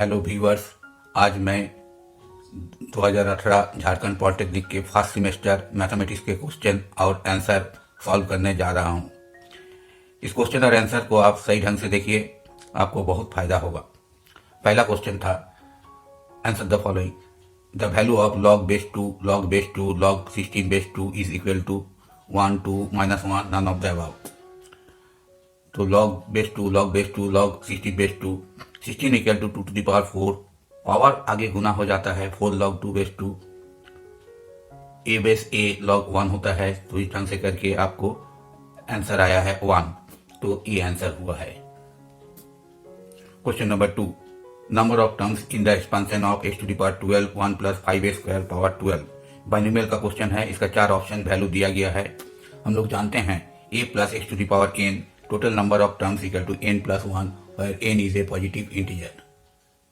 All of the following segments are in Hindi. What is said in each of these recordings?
हेलो व्यूअर्स, आज मैं 2018 झारखंड पॉलिटेक्निक के फर्स्ट सेमेस्टर मैथमेटिक्स के क्वेश्चन और आंसर सॉल्व करने जा रहा हूं। इस क्वेश्चन और आंसर को आप सही ढंग से देखिए, आपको बहुत फायदा होगा। पहला क्वेश्चन था, answer the following, the value of log base 2 log base 2 log 16 base 2 is equal to 1 2 -1 none of the above. तो log base 2 log base 2 log 16 base 2, 16 equal to 2 to the power 4, power आगे गुना हो जाता है 4 log 2 base 2, a base a log 1 होता है। तो इस ढंग से करके आपको आंसर आया है 1, तो ये आंसर हुआ है। क्वेश्चन नंबर 2, number of terms in the expansion of x to the power 12 1 plus 5a square power 12। Binomial का क्वेश्चन है, इसका 4 ऑप्शन वैल्यू दिया गया है। हम लोग जानते हैं a plus x to the power n, total number of terms equal to n plus 1, where n is a positive integer.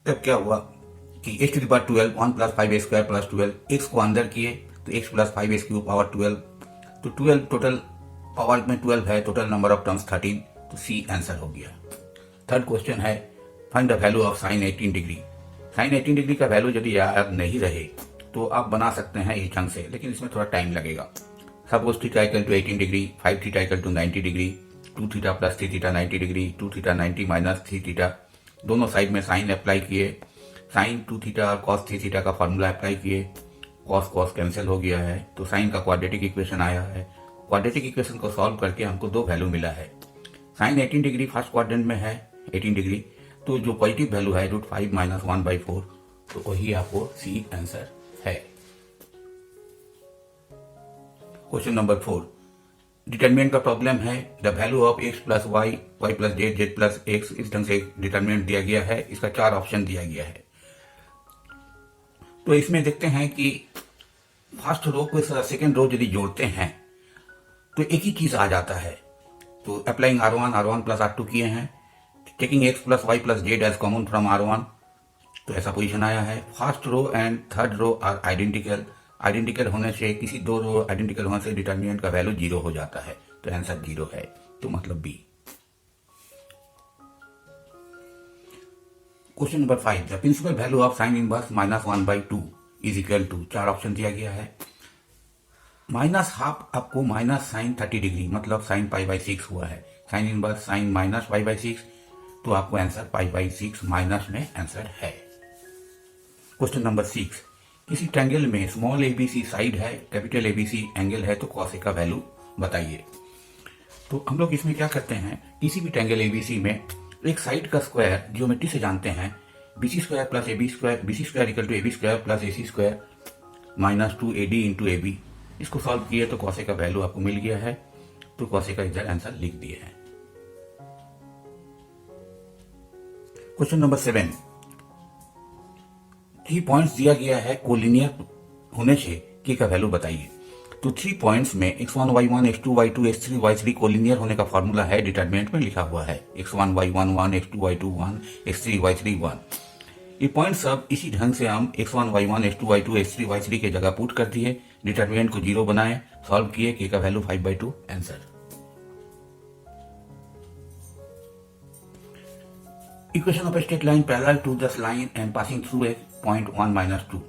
तब क्या हुआ कि x to the power 12 1 plus 5a square plus 12, x को अंदर किए तो x plus 5a cube power 12, तो 12 टोटल पावर में 12 है, टोटल नंबर ऑफ टर्म्स 13, तो C आंसर हो गया। थर्ड क्वेश्चन है, find the value of sin 18 degree. sin 18 degree का वैल्यू यदि याद नहीं रहे तो आप बना सकते हैं इस ढंग से, लेकिन इसमें थोड़ा टाइम लगेगा। Suppose theta equal to 18 degree, 5 theta equal to 90 degree, 2 theta plus 3 theta 90 degree, 2 theta 90 minus 3 theta, दोनों साइड में साइन अप्लाई किए, साइन 2 थीटा और कॉस 3 थीटा का फॉर्मूला अप्लाई किए, कॉस कॉस कैंसिल हो गया है, तो साइन का क्वाड्रेटिक इक्वेशन आया है। क्वाड्रेटिक इक्वेशन को सॉल्व करके हमको दो वैल्यू मिला है। साइन 18 डिग्री फर्स्ट क्वाड्रेंट में है 18 डिग्री, तो जो पॉजिटिव वैल्यू है √5 - 1/4, तो वही आपको सी आंसर है। क्वेश्चन नंबर 4, डिटरमिनेंट का प्रॉब्लम है, the value of x plus Y, Y plus Z, Z plus X, इस ढंग से डिटरमिनेंट दिया गया है। इसका 4 ऑप्शन दिया गया है। तो इसमें देखते हैं कि फर्स्ट रो को सेकेंड रो यदि जोड़ते हैं तो एक ही चीज आ जाता है। तो अप्लाइंग R1 प्लस R2 किए हैं, taking x plus Y plus Z as common from R1, तो ऐसा पोजीशन आया है। First row and third row are identical, identical होने से, किसी दो रो आइडेंटिकल होने से डिटरमिनेंट का वैल्यू 0 हो जाता है, तो आंसर 0 है, तो मतलब B. Question number 5, the principal value of sine inverse -1/2 is equal to, 4 option दिया गया है। -½ आपको माइनस साइन 30 डिग्री, मतलब साइन π/6 हुआ है। साइन इनवर्स साइन माइनस π/6, तो आपको आंसर π/6 माइनस में आंसर है। क्वेश्चन नंबर 6, किसी ट्रायंगल में स्मॉल ABC साइड है, कैपिटल ABC एंगल है, तो कॉस A का वैल्यू बताइए। तो हम लोग इसमें क्या करते हैं, किसी भी ट्रायंगल ABC में एक साइड का स्क्वायर ज्योमेट्री से जानते हैं, BC square plus AB square, BC square equal to AB square plus AC square minus 2AD into AB। इसको सॉल्व किए तो कॉस A का वैल्यू आपको मिल गया है, तो कॉस A का एग्जैक्ट आंसर लिख दिए हैं। क्वेश्चन नंबर 7, 3 पॉइंट्स दिया गया है, कोलिनियर होने से k का वैल्यू बताइए। तो 3 पॉइंट्स में x1 y1 x2 y2 x3 y3 collinear होने का फॉर्मूला है, डिटरमिनेंट में लिखा हुआ है x1 y1 1 x2 y2 1 x3 y3 1। ये पॉइंट सब इसी ढंग से हम x1 y1 x2 y2 x3 y3 के जगह पुट कर दिए, डिटरमिनेंट को 0 बनाए, सॉल्व किए, k का value 5/2 answer. Equation of straight line parallel to this line and passing through a point 1 - 2।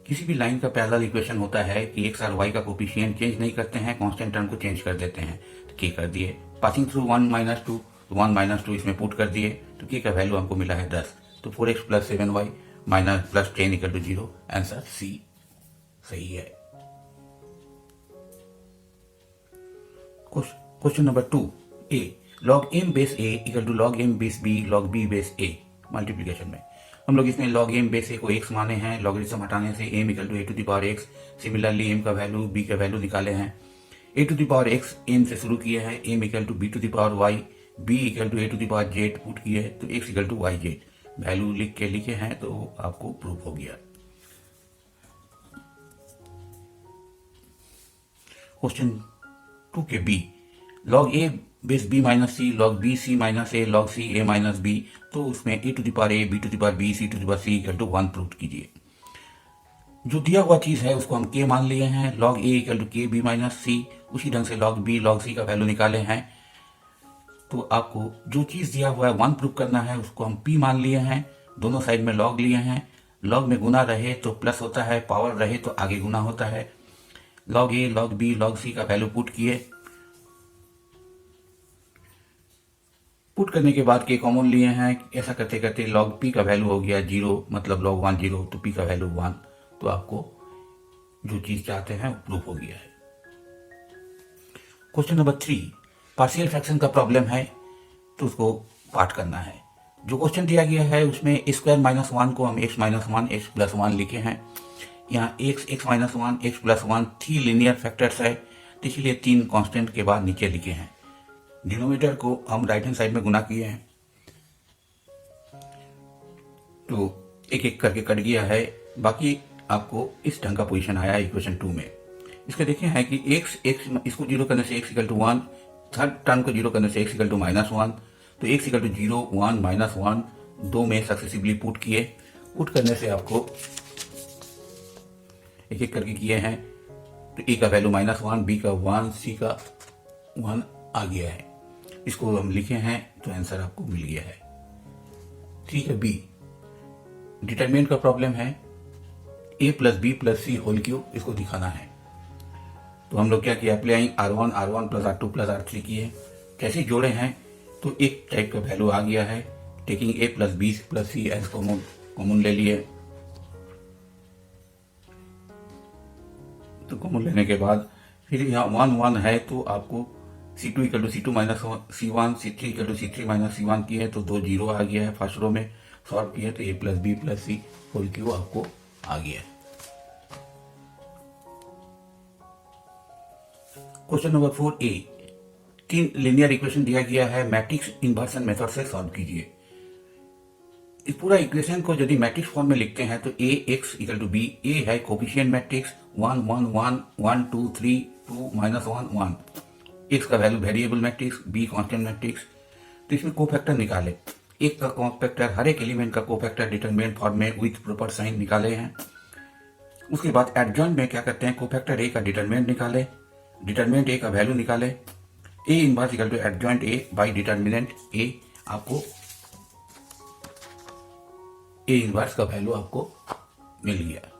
किसी भी लाइन का पैरेलल इक्वेशन होता है कि x और y का कोफिशिएंट चेंज नहीं करते हैं, कांस्टेंट टर्म को चेंज कर देते हैं, तो k कर दिए। पासिंग थ्रू 1 - 2, 1 - 2 इसमें पुट कर दिए, तो k का वैल्यू हमको मिला है 10, तो 4x plus 7y minus plus 10 equal to 0, answer C सही है। क्वेश्चन नंबर 2, a log m base a equal to log m base b log b base a। Multiplication में हम लोग इसमें log m बेस a को x माने हैं, लॉगरिथम हटाने से m equal to a to the power x। Similarly m का वैल्यू b का वैल्यू निकाले हैं, a to the power x m से शुरू किए हैं, m equal to b to the power y, b equal to a to the power z put किए, तो x equal to y z value लिख के लिखे हैं, तो आपको प्रूफ हो गया। क्वेश्चन 2 के b, log a base b minus C log b c minus a log c a minus b, तो उसमें a to the power a b to the power b c to the power c equal to 1 proof कीजिए। जो दिया हुआ चीज है उसको हम k मान लिए हैं, log a equal to k b minus c, उसी ढंग से log b log c का वैल्यू निकाले हैं। तो आपको जो चीज दिया हुआ है 1 प्रूफ करना है, उसको हम p मान लिए हैं, दोनों साइड में लॉग लिए हैं। लॉग में गुना रहे तो प्लस होता है, पावर रहे तो आगे गुना होता है। लॉग ए, लॉग बी, लॉग सी का वैल्यू पुट किए। पुट करने के बाद के कॉमन लिए हैं। ऐसा करते करते लॉग पी का वैल्यू हो गया 0, मतलब लॉग 1 0, तो पी का वैल्यू 1। तो आपको जो चीज चाहते हैं वो प्रूफ हो गया है। क्वेश्चन नंबर 3, पार्शियल फ्रैक्शन का प्रॉब्लम है तो उसको पार्ट करना है। जो क्वेश्चन दिया गया है उसमें स्क्वायर माइनस 1 को हम x माइनस 1 x प्लस 1 लिखे हैं। यहाँ x minus 1 x plus 1 3 linear factors है, तो इसलिए 3 कांस्टेंट के बाद नीचे लिखे हैं। डिनोमिनेटर को हम राइट हैंड साइड में गुना किए हैं, तो एक एक करके कट गया है। बाकी आपको इस ढंग का पोजीशन आया है इक्वेशन 2 में। इसके देखें है कि x इसको 0 करने से x equal to 1, third term को 0 करने से x इक्वल टू माइनस 1, तो x इक्वल टू 0 1 माइनस 1 दो में सक्सेसिवली पुट किए। पुट करने से आपको एक एक करके किए हैं, तो a का वैल्यू माइनस 1, b का 1, c का 1 आ गया है। इसको हम लिखे हैं तो आंसर आपको मिल गया है। ठीक है, बी डिटरमिनेंट का प्रॉब्लम है, a plus B plus c whole cube, इसको दिखाना है। तो हम लोग क्या किया, applying R1 plus R2 plus R3 किए। कैसे जोड़े हैं, तो एक टाइप का वैल्यू आ गया है। Taking a plus B plus c as common ले लिए। तो कॉमन लेने के बाद फिर यहाँ 1 1 है, तो आपको C2 equal to C2 minus C1, C3 equal to C3 minus C1 की है, तो 2 0 आ गया है। फर्स्ट रो में सॉल्व किया तो a plus B plus c whole cube आपको आ गया है। Question number 4A, 3 linear equation दिया गया है, मैट्रिक्स इन्वर्सन मेथड से सॉल्व कीजिए। इस पूरा इक्वेशन को यदि मैट्रिक्स फॉर्म में लिखते हैं तो ax equal to b, a है कोफिशिएंट मैट्रिक्स 1 1 1 1 2 3 2 माइनस 1 1, x का value variable matrix, b constant matrix. तो इसमें कोफैक्टर निकाले, एक का कोफैक्टर, हर एक एलिमेंट का कोफैक्टर डिटरमिनेंट फॉर्म में विथ प्रॉपर साइन निकाले हैं। उसके बाद एडजॉइंट में क्या करते हैं, कोफैक्टर a का डिटरमिनेंट निकाले, डिटरमिनेंट a का वैल्यू निकाले। a inverse equal to adjoint a by determinant a, आपको a इनवर्स का वैल्यू आपको मिल गया।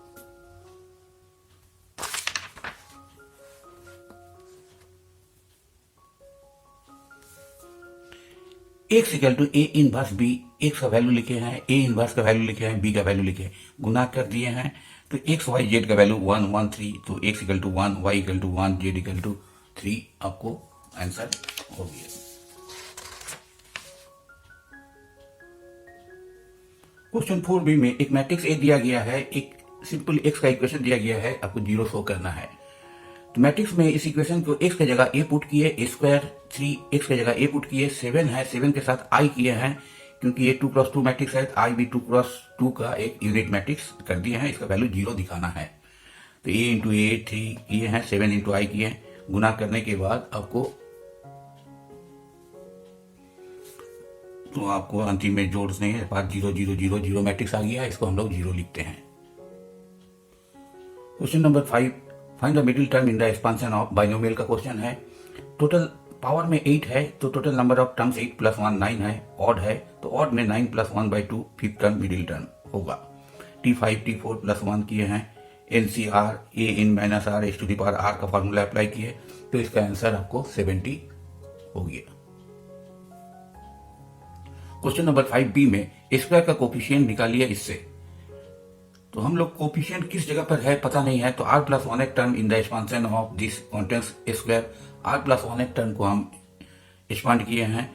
x equal to a inverse b, x का वैल्यू लिखे हैं, a इनवर्स का वैल्यू लिखे हैं, b का वैल्यू लिखे हैं, गुना कर दिए हैं। तो x y z का वैल्यू 1 1 3, तो x equal to 1, y equal to 1, z equal to 3 आपको आंसर हो गया। क्वेश्चन 4b में एक मैट्रिक्स A दिया गया है, एक सिंपल x का इक्वेशन दिया गया है, आपको 0 शो करना है। तो मैट्रिक्स में इस इक्वेशन को x की जगह a पुट किए, a स्क्वायर 3x की जगह a पुट किए, 7 है, 7 के साथ i किए हैं, क्योंकि ये 2x2 मैट्रिक्स है, i भी 2x2 का एक यूनिट मैट्रिक्स कर दिए हैं। इसका वैल्यू 0 दिखाना है, तो a इंटू a 3 किए हैं, 7 इंटू i किए हैं। गुना करने के बाद आपको अंतिम में जोड़ने के बाद 0 0 0 0 मैट्रिक्स आ गया, इसको हम लोग 0 लिखते हैं। Question number 5, find the middle term in the expansion of binomial का क्वेश्चन है। टोटल पावर में 8 है, तो total number of terms 8 plus 1 9 है। ऑड है तो ऑड में 9 plus 1 by 2 fifth term middle term होगा। T5 T4 प्लस 1 किए हैं, NCR a n minus r s to the power r का फॉर्मूला अप्लाई किए, तो इसका आंसर आपको 70 हो गया। क्वेश्चन नंबर 5b में स्क्वायर का कोफिशिएंट निकालिए इससे। तो हम लोग कोफिशिएंट किस जगह पर है पता नहीं है, तो r प्लस 1 एक term in the expansion of this contents square, r plus 1 एक टर्म को हम एक्सपांड किए हैं।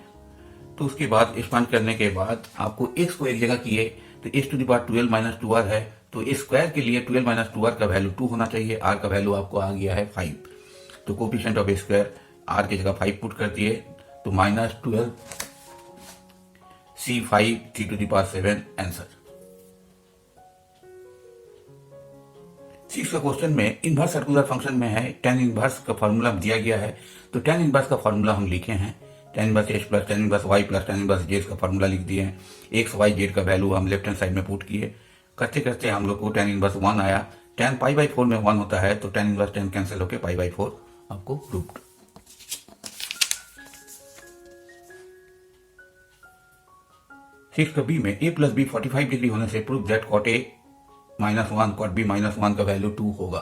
तो उसके बाद एक्सपांड करने के बाद आपको x को एक जगह किए, तो s to the power 12 minus 2r है, तो स्क्वायर के लिए 12 माइनस 2r का वैल्यू 2 होना चाहिए, r का वैल्यू आपको आ गया है 5। तो कोफिशिएंट ऑफ स्क्वायर r की जगह 5 पुट कर दिए, तो minus 12 C5 3 to the power 7 answer. 6 का क्वेश्चन में इनवर्स सर्कुलर फंक्शन में है, tan इनवर्स का फॉर्मूला दिया गया है, तो tan इनवर्स का फॉर्मूला हम लिखे हैं, tan inverse h plus tan inverse y plus tan inverse z का फॉर्मूला लिख दिए हैं। x y z का वैल्यू हम लेफ्ट हैंड साइड में पुट किए, करते करते हम लोग को tan इनवर्स 1 आया। tan पाई बाई 4 में 1 होता है, तो tan इनवर्स 10 कैंसिल होकर पाई बाई 4 आपको प्रूव्ड। 6 का बी में a प्लस बी 45 डिग्री होने से prove that cot a -1 cot b -1 का वैल्यू 2 होगा।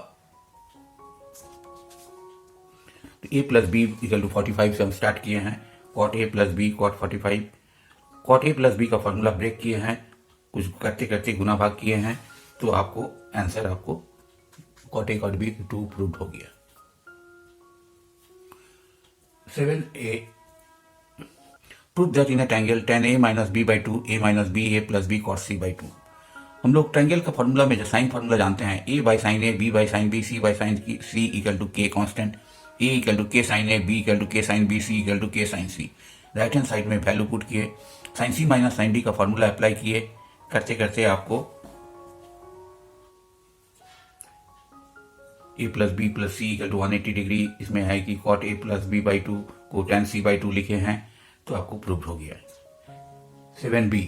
तो a plus b equal to 45 से हम स्टार्ट किए हैं, cot a plus b cot 45, cot a plus b का फॉर्मूला ब्रेक किए हैं, कुछ करते करते गुना भाग किए हैं, तो आपको आंसर आपको cot a cot b 2 prove हो गया। 7a prove that in a triangle tan a minus b by 2 a minus b a plus b cot c by 2। हम लोग ट्रायंगल का फॉर्मूला में जो साइन फॉर्मूला जानते हैं, a by sine A, b by sine B, c by sine C equal to K constant, a equal to K sine A, b equal to K sine B, c equal to K sine C. Right hand side में वैल्यू पुट किए, sine C minus sine D का फॉर्मूला अप्लाई किए, करते करते आपको a plus B plus C equal to 180 degree, इसमें है कि cot a plus B by 2 को tan सी बाई 2 लिखे हैं, तो आपको प्रूव हो गया। 7b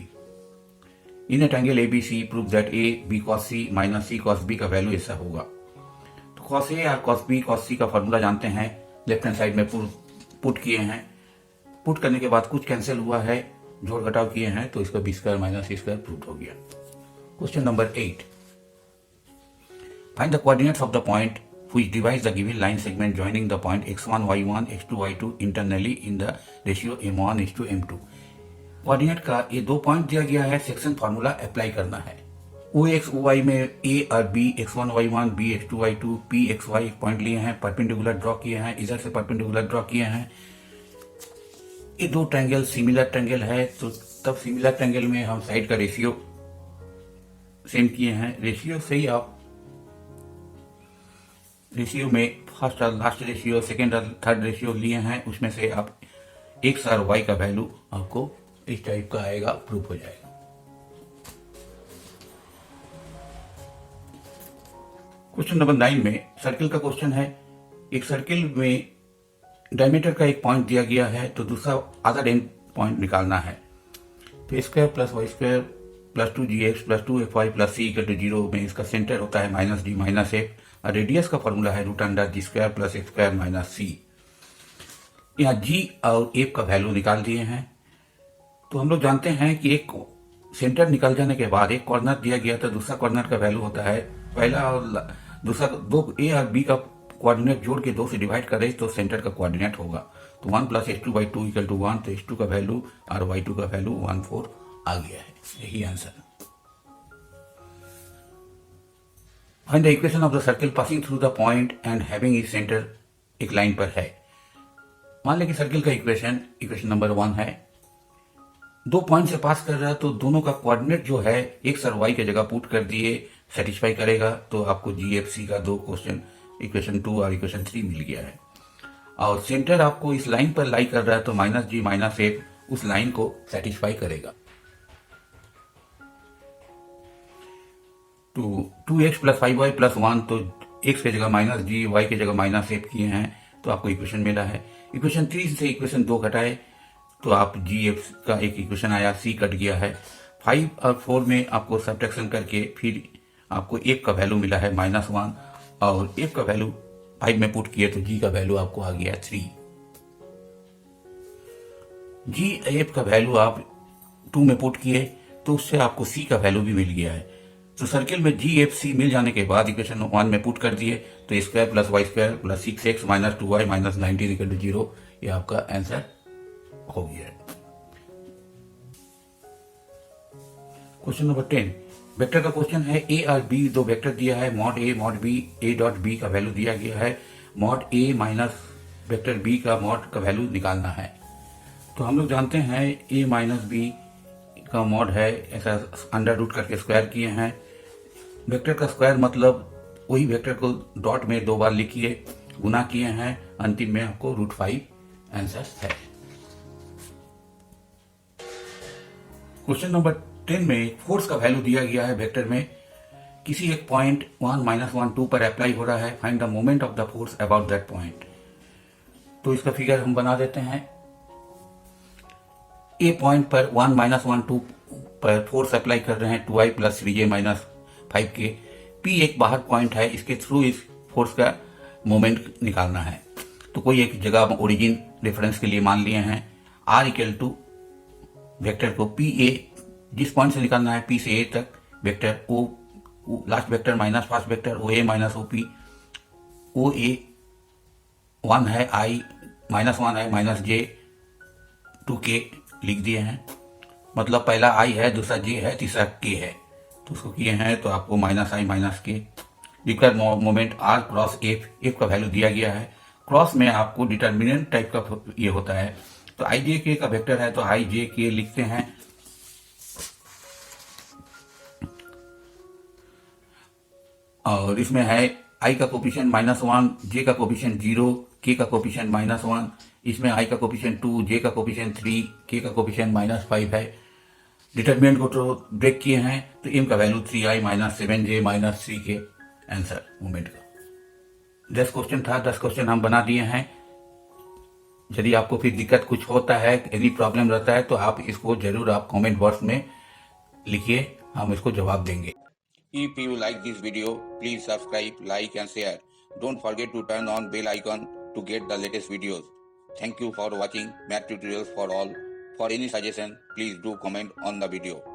in triangle ABC prove that a b cos c minus c cos b का वैल्यू ऐसा होगा। तो cos a और cos b cos c का फॉर्मूला जानते हैं, लेफ्ट हैंड साइड में पुट किए हैं, पुट करने के बाद कुछ कैंसिल हुआ है, जोड़ घटाव किए हैं, तो इसका b square minus c square prove हो गया। Question number 8, find the coordinates of the point which divides the given line segment joining the point x1 y1 x2 y2 internally in the ratio m1 is to m2। Coordinate का ये दो पॉइंट दिया गया है, सेक्शन फार्मूला अप्लाई करना है। ओ एक्स ओ वाई में a और b x1 y1 b x2 y2 p xy एक पॉइंट लिए हैं, परपेंडिकुलर ड्रॉ किए हैं, इधर से परपेंडिकुलर ड्रॉ किए हैं। ये दो ट्रायंगल सिमिलर ट्रायंगल है, तो तब सिमिलर ट्रायंगल में हम साइड का रेशियो सेम किए हैं। रेशियो से ही आप रेशियो में फर्स्ट और लास्ट रेशियो, सेकेंड और थर्ड रेशियो लिए हैं, उसमें से आप एक्स और वाई का वैल्यू आपको इस टाइप का आएगा, प्रूफ हो जाएगा। क्वेश्चन नंबर 9 में सर्किल का क्वेश्चन है। एक सर्किल में डायमीटर का एक पॉइंट दिया गया है, तो दूसरा अदर एंड पॉइंट निकालना है। तो A square plus Y square plus 2gx plus 2fy plus c equal to 0 में इसका सेंटर होता है माइनस डी माइनस एफ, और रेडियस का फॉर्मूला है root under G square plus X square minus C. यहाँ g और f का वैल्यू निकाल दिए हैं। तो हम लोग जानते हैं कि एक सेंटर निकल जाने के बाद एक कॉर्नर दिया गया, तो दूसरा कॉर्नर का वैल्यू होता है पहला और दूसरा, दो a और b का कोऑर्डिनेट जोड़ के 2 से डिवाइड करें तो सेंटर का कोऑर्डिनेट होगा। तो 1 plus h2 by 2 equal to 1, तो h2 का वैल्यू और y2 का वैल्यू 14 आ गया है। यही answer. Find the equation of the circle passing through the point and having its centre एक लाइन पर है। मान लें कि सर्किल का इक्वेशन नंबर 1 है, दो पॉइंट से पास कर रहा है, तो दोनों का कोऑर्डिनेट जो है एक्स और वाई की जगह पुट कर दिए, सेटिस्फाई करेगा, तो आपको GFC का दो क्वेश्चन इक्वेशन 2 और इक्वेशन 3 मिल गया है। और सेंटर आपको इस लाइन पर लाई कर रहा है, तो माइनस जी माइनस एफ उस लाइन को सेटिस्फाई करेगा। तो 2x प्लस 5y प्लस 1, तो x की जगह माइनस जी, y की जगह माइनस एफ किए हैं, तो आपको इक्वेशन मिला है। इक्वेशन 3 से इक्वेशन 2 घटाए तो आप GF का एक इक्वेशन आया, c कट गया है। 5 और 4 में आपको सब्ट्रैक्शन करके फिर आपको f का वैल्यू मिला है -1, और f का वैल्यू 5 में पुट किए तो g का वैल्यू आपको आ गया 3। f का वैल्यू आप 2 में पुट किए तो उससे आपको c का वैल्यू भी मिल गया है। तो सर्किल में GFC मिल जाने के बाद इक्वेशन 1 में पुट कर दिए, तो a square plus Y square प्लस 6x minus 2y minus 19 equal to 0, ये आपका आंसर हो गया है। क्वेश्चन नंबर 10, वेक्टर का क्वेश्चन है। a और b दो वेक्टर दिया है, mod a mod b, a dot b का वैल्यू दिया गया है, mod a minus vector b का मॉड का वैल्यू निकालना है। तो हम लोग जानते हैं a माइनस b का मॉड है, ऐसा अंडर रूट करके स्क्वायर किए हैं। वेक्टर का स्क्वायर मतलब वही वेक्टर को डॉट में 2 बार लिखिए, गुना किए हैं, अंतिम में आपको √5 आंसर है। क्वेश्चन नंबर 10 में फोर्स का वैल्यू दिया गया है वेक्टर में, किसी एक पॉइंट 1 -1 2 पर अप्लाई हो रहा है, find the moment of the force about that point. तो इसका फिगर हम बना देते हैं। ए पॉइंट पर 1 -1 2 पर फोर्स अप्लाई कर रहे हैं, 2i plus 3j minus 5k। P एक बाहर पॉइंट है, इसके थ्रू इस फोर्स का मोमेंट निकालना है। तो कोई एक जगह ओरिजिन रेफरेंस के लिए मान लिए हैं, r इक्वल टू वेक्टर को पी ए जिस पॉइंट से निकालना है P से A तक vector O last vector minus first vector OA minus OP, OA 1 है, I -1 है, -J 2K लिख दिए हैं। मतलब पहला I है, दूसरा J है, तीसरा K है, तो उसको किए हैं तो आपको -I -K। Required moment R cross F का वैल्यू दिया गया है। क्रॉस में आपको डिटर्मिनेंट टाइप का ये होता है, तो IJK का वेक्टर है तो IJK लिखते हैं। और इसमें है I का कोफिशिएंट -1, J का कोफिशिएंट 0, K का कोफिशिएंट -1, इसमें I का कोफिशिएंट 2, J का कोफिशिएंट 3, K का कोफिशिएंट -5 है। डिटर्मिनेंट को तो ब्रेक किए हैं तो M का value 3I -7J -3K answer moment का। 10 क्वेश्चन था, 10 क्वेश्चन हम बना दिए हैं। यदि आपको फिर दिक्कत कुछ होता है, यदि प्रॉब्लम रहता है तो आप इसको जरूर आप कमेंट बॉक्स में लिखिए, हम इसको जवाब देंगे। If you like this video, please subscribe, like and share. Don't forget to turn on bell icon to get the latest videos. Thank you for watching Math Tutorials for All. For any suggestion, please do comment on the video.